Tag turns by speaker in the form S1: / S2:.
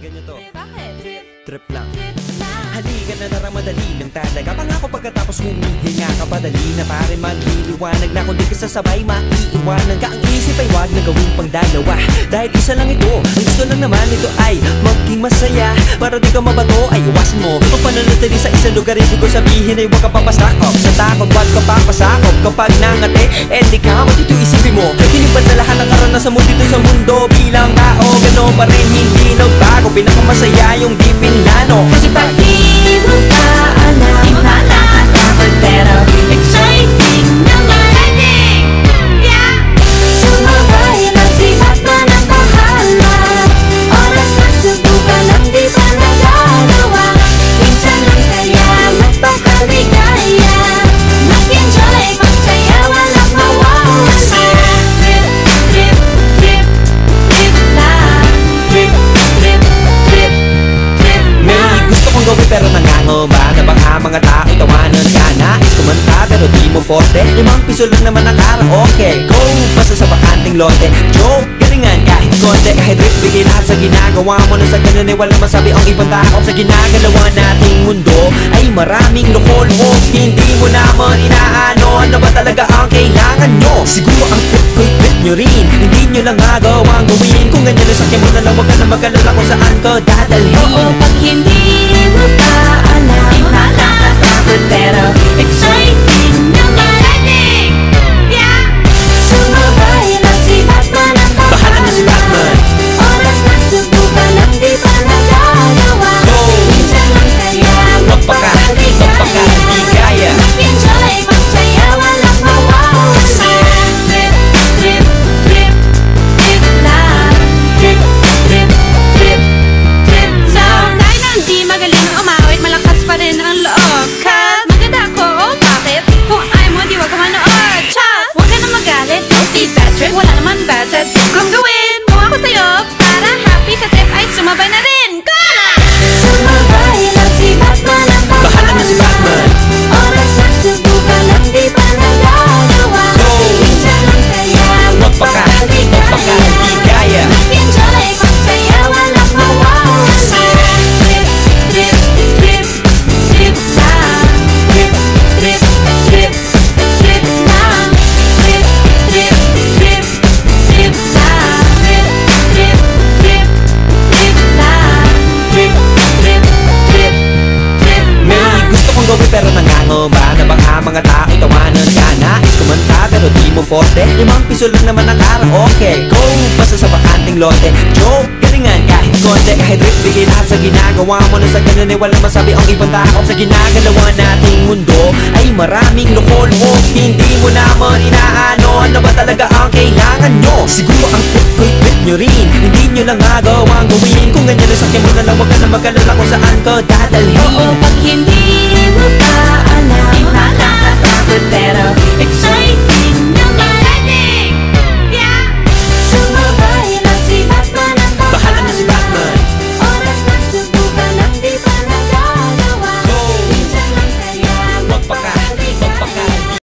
S1: Pakinggan nyo to.
S2: Bakit?
S1: Trip lang. Halika na narang madali lang talaga. Pangako pagkatapos humihinga ka padali na pare magliliwanag na kung di ka sasabay maiiwanan ka. Ang isip ay wag na gawin pang dalawa dahil isa lang ito. Ang gusto lang naman ito ay maging masaya. Para di ka mabato ay iwasan mo kung pananatili sa isang lugar. Ibig ko sabihin ay huwag ka papasakop sa takot, wag ka papasakop. Kapag nangate, di ka matito isipin mo. Hinipan sa lahat ng karanasan mo dito sa mundo. Bilang tao, gano'n pa rin hindi nagbago. Pinakamasaya yung di pinlano. Kasi pag
S2: Di mo pa alam, di mo pa nakakapag pero exciting naman. Yeah! Sumabay lang si Batman ang bahala. Oras na subukan lang di pa nagagawa. Minsan lang kaya magpakaligaya. Mag-enjoy, magsaya, walang mawawala. Trip, trip, trip, trip lang. Trip, trip, trip, trip lang.
S1: gusto kong gawin pero nangangamba na baka mga tao tawanan ka. Nais kumanta pero di mo forte. 5 piso lang naman ang karaoke. Go! Basta sa bakanting lote. Joke! Galingan kahit konti. Kahit rip bigay lahat sa ginagawa mo. Na sa ganun ay walang masabi ang ibang tao. Sa ginagalawa nating mundo ay maraming loko-loko. Hindi mo naman inaano. Ano ba talaga ang kailangan nyo? Siguro ang trip ko'y trip nyo rin. Hindi nyo lang magawang gawin. Kung ganyan na sakyan mo na lang, wag ka na mag-alala kung saan ka dadalhin.
S2: Oo, pag hindi mo pa alam, di mo nakakatakot pero exciting naman. Yeah! Sumabay lang si Batman ang
S1: Bahala na si Batman.
S2: Oras na subukan lang di pa nagagawa.
S1: Go!
S2: Minsan lang kaya
S1: magpakaligaya.
S2: Mag-enjoy, magsaya, walang mawawala. Trip, trip, trip, trip lang. Trip, trip, trip, trip lang. Kahit na hindi magaling umawit, malakas pa rin ang loob. Cause maganda ako, oh bakit? Kung ayaw mo, di wag ka manood. Chas! Huwag ka na magalit, don't be bad trip. Wala naman bad sa trip kong gawin. Kung ako sa'yo, para happy sa trip ay sumabay na rin. Go na! Sumabay lang si Batman ang
S1: Bahala na si Batman.
S2: Oras na subukan lang di pa nagagawa.
S1: Go!
S2: Minsan lang kaya
S1: magpakaligaya.
S2: Mag-enjoy, magsaya, walang mawawala. Trip, trip, trip, trip lang. Trip, trip, trip, trip lang. Trip, trip, trip, trip lang. Trip, trip, trip, trip lang. Trip, trip, trip, trip
S1: May
S2: lang.
S1: gusto kong gawin pero nangangamba na baka mga tao tawanan ka. Nais kumanta pero di mo forte. 5 piso lang naman ang karaoke. Go! Basta sa bakanting lote. Joke! Galingan kahit konti. Kahit rip bigay lahat sa ginagawa mo. Na sa ganun ay walang masabi ang ibang tao. Sa ginagalawa nating mundo ay maraming loko-loko. Hindi mo naman inaano. Ano ba talaga ang kailangan nyo? Siguro ang trip ko'y trip nyo rin. Hindi nyo lang magawang gawin. Kung ganyan na sakyan mo na lang, wag ka na mag-alala kung saan ka dadalhin.
S2: Oo,